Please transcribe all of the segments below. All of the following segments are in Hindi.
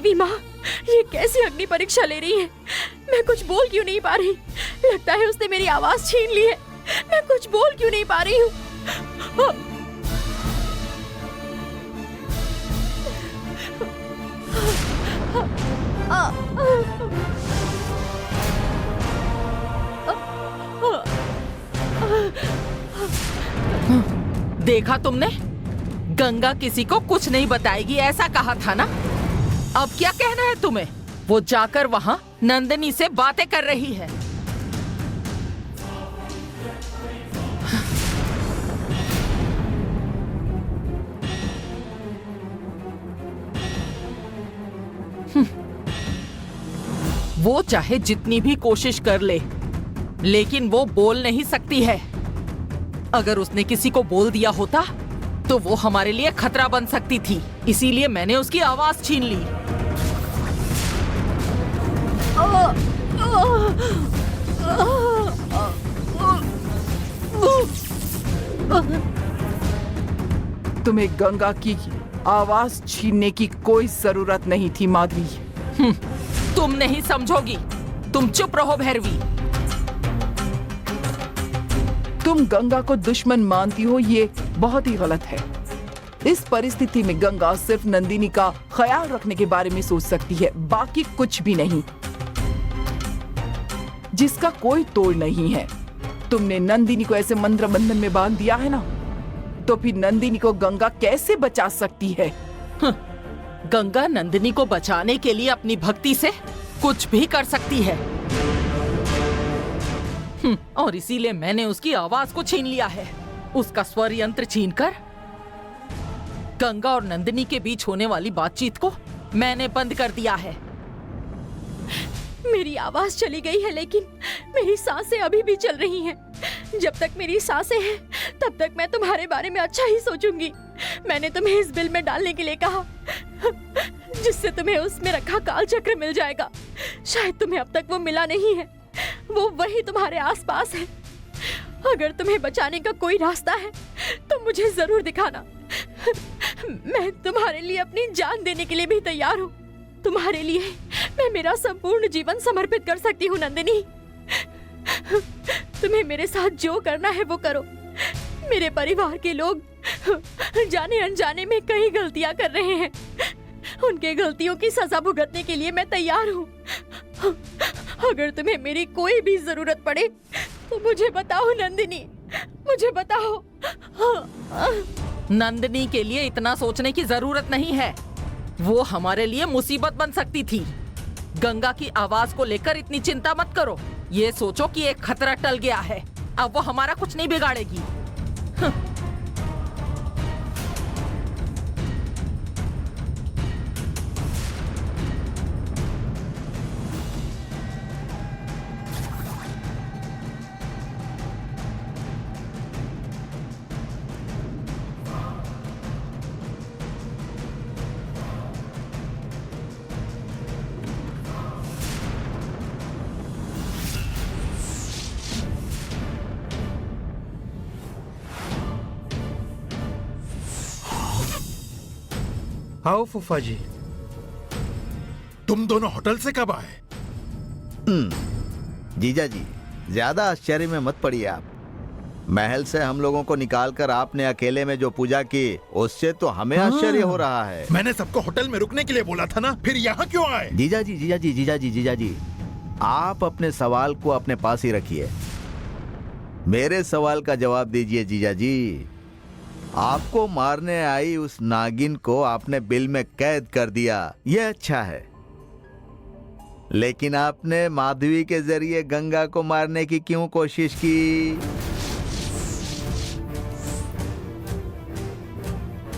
देवी माँ, ये कैसी अग्नि परीक्षा ले रही है? मैं कुछ बोल क्यों नहीं पा रही? लगता है उसने मेरी आवाज छीन ली है। मैं कुछ बोल क्यों नहीं पा रही हूँ? देखा तुमने? गंगा किसी को कुछ नहीं बताएगी ऐसा कहा था ना। अब क्या कहना है तुम्हें? वो जाकर वहां नंदिनी से बातें कर रही है। वो चाहे जितनी भी कोशिश कर ले, लेकिन वो बोल नहीं सकती है। अगर उसने किसी को बोल दिया होता तो वो हमारे लिए खतरा बन सकती थी, इसीलिए मैंने उसकी आवाज छीन ली। तुम्हें गंगा की आवाज छीनने की कोई जरूरत नहीं थी माधवी। तुम नहीं समझोगी। तुम चुप रहो भैरवी। तुम गंगा को दुश्मन मानती हो, ये बहुत ही गलत है। इस परिस्थिति में गंगा सिर्फ नंदिनी का ख्याल रखने के बारे में सोच सकती है, बाकी कुछ भी नहीं, जिसका कोई तोड़ नहीं है। तुमने नंदिनी को ऐसे मंत्र बंधन में बांध दिया है ना, तो फिर नंदिनी को गंगा कैसे बचा सकती है? गंगा नंदिनी को बचाने के लिए अपनी भक्ति से कुछ भी कर सकती है। और इसीलिए मैंने उसकी आवाज को छीन लिया है। उसका स्वर यंत्र छीनकर गंगा और नंदिनी के बीच होने वाली बातचीत को मैंने बंद कर दिया है। मेरी आवाज चली गई है, लेकिन मेरी सांसें अभी भी चल रही हैं। जब तक मेरी सांसें हैं, तब तक मैं तुम्हारे बारे में अच्छा ही सोचूंगी। मैंने तुम्हें इस बिल में डालने के लिए कहा, जिससे तुम्हें उसमें रखा काल चक्र मिल जाएगा। शायद तुम्हें अब तक वो मिला नहीं है। वो वही तुम्हारे आसपास है। अगर तुम्हें बचाने का कोई रास्ता है तो मुझे जरूर दिखाना। मैं तुम्हारे लिए अपनी जान देने के लिए भी तैयार हूँ। तुम्हारे लिए मैं मेरा संपूर्ण जीवन समर्पित कर सकती हूँ नंदिनी। तुम्हें मेरे साथ जो करना है वो करो। मेरे परिवार के लोग जाने अनजाने में कई गलतियां कर रहे हैं। उनके गलतियों की सजा भुगतने के लिए मैं तैयार हूँ। अगर तुम्हें मेरी कोई भी जरूरत पड़े तो मुझे बताओ नंदिनी, मुझे बताओ। नंदिनी के लिए इतना सोचने की जरूरत नहीं है। वो हमारे लिए मुसीबत बन सकती थी। गंगा की आवाज को लेकर इतनी चिंता मत करो। ये सोचो कि एक खतरा टल गया है, अब वो हमारा कुछ नहीं बिगाड़ेगी। आओ फूफा जी। तुम दोनों होटल से कब आए? जीजा जी, ज्यादा आश्चर्य में मत पड़िए आप। महल से हम लोगों को निकालकर आपने अकेले में जो पूजा की, उससे तो हमें आश्चर्य हो रहा है। मैंने सबको होटल में रुकने के लिए बोला था ना, फिर यहाँ क्यों आए? जीजा जी, आप अपने सवाल को अपने पास ही रखिए। मेरे सवाल का जवाब दीजिए जीजा जी। आपको मारने आई उस नागिन को आपने बिल में कैद कर दिया, यह अच्छा है। लेकिन आपने माधवी के जरिए गंगा को मारने की क्यों कोशिश की?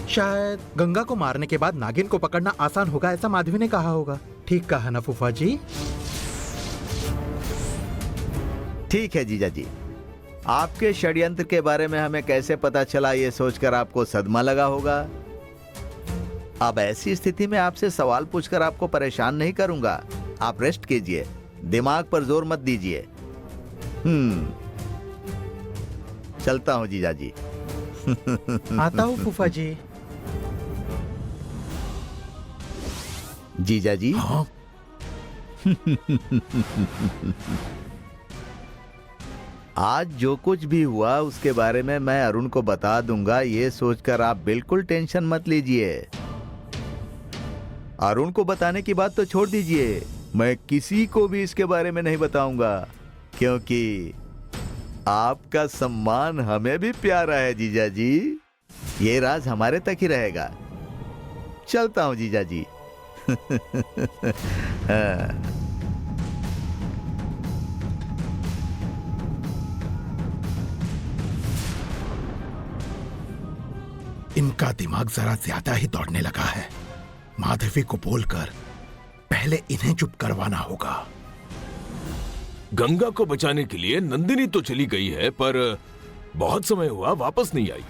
शायद गंगा को मारने के बाद नागिन को पकड़ना आसान होगा, ऐसा माधवी ने कहा होगा। ठीक कहा ना फूफा जी? ठीक है जीजा जी। आपके षड्यंत्र के बारे में हमें कैसे पता चला, ये सोचकर आपको सदमा लगा होगा। अब ऐसी स्थिति में आपसे सवाल पूछकर आपको परेशान नहीं करूंगा। आप रेस्ट कीजिए, दिमाग पर जोर मत दीजिए। चलता हूं जीजा जी। आता हूं फूफा जी। जीजा जी, हाँ, आज जो कुछ भी हुआ उसके बारे में मैं अरुण को बता दूंगा, ये सोचकर आप बिल्कुल टेंशन मत लीजिए। अरुण को बताने की बात तो छोड़ दीजिए, मैं किसी को भी इसके बारे में नहीं बताऊंगा, क्योंकि आपका सम्मान हमें भी प्यारा है जीजा जी। ये राज हमारे तक ही रहेगा। चलता हूं जीजा जी। हाँ। इनका दिमाग जरा ज्यादा ही दौड़ने लगा है। माधवी को बोलकर पहले इन्हें चुप करवाना होगा। गंगा को बचाने के लिए नंदिनी तो चली गई है, पर बहुत समय हुआ वापस नहीं आई।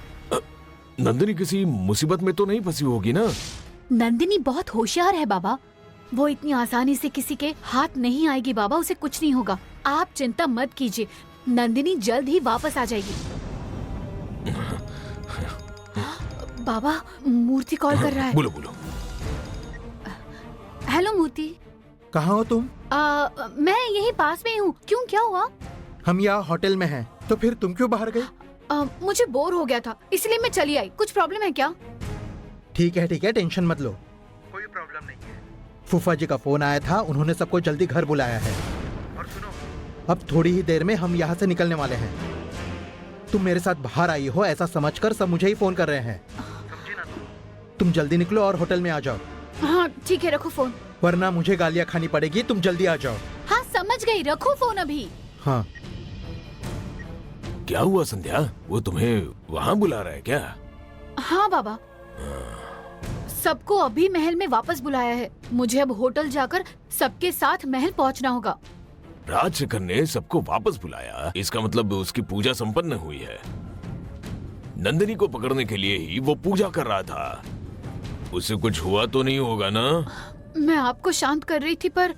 नंदिनी किसी मुसीबत में तो नहीं फंसी होगी ना? नंदिनी बहुत होशियार है बाबा, वो इतनी आसानी से किसी के हाथ नहीं आएगी बाबा, उसे कुछ नहीं होगा। आप चिंता मत कीजिए, नंदिनी जल्द ही वापस आ जाएगी। बाबा, मूर्ति कॉल कर रहा है। बोलो बोलो। हेलो मूर्ति। कहाँ हो तुम? मैं यही पास में ही हूँ। क्यों, क्या हुआ? हम यहाँ होटल में हैं। तो फिर तुम क्यों बाहर गई? मुझे बोर हो गया था, इसलिए मैं चली आई। कुछ प्रॉब्लम है क्या? ठीक है, टेंशन मत लो, कोई प्रॉब्लम नहीं है। फूफा जी का फोन आया था, उन्होंने सबको जल्दी घर बुलाया है। और सुनो, अब थोड़ी ही देर में हम यहाँ से निकलने वाले हैं। तुम मेरे साथ बाहर आई हो ऐसा समझकर सब मुझे ही फोन कर रहे हैं, समझी ना? तुम जल्दी निकलो और होटल में आ जाओ। हाँ ठीक है, रखो फोन, वरना मुझे गालियाँ खानी पड़ेगी। तुम जल्दी आ जाओ। हाँ समझ गई, रखो फोन अभी। हाँ। क्या हुआ संध्या, वो तुम्हें वहाँ बुला रहा है क्या? हाँ बाबा, सबको अभी महल में वापस बुलाया है। मुझे अब होटल जाकर सबके साथ महल पहुँचना होगा। राजशेखर ने सबको वापस बुलाया, इसका मतलब उसकी पूजा संपन्न हुई है। नंदिनी को पकड़ने के लिए ही वो पूजा कर रहा था। उसे कुछ हुआ तो नहीं होगा ना? मैं आपको शांत कर रही थी, पर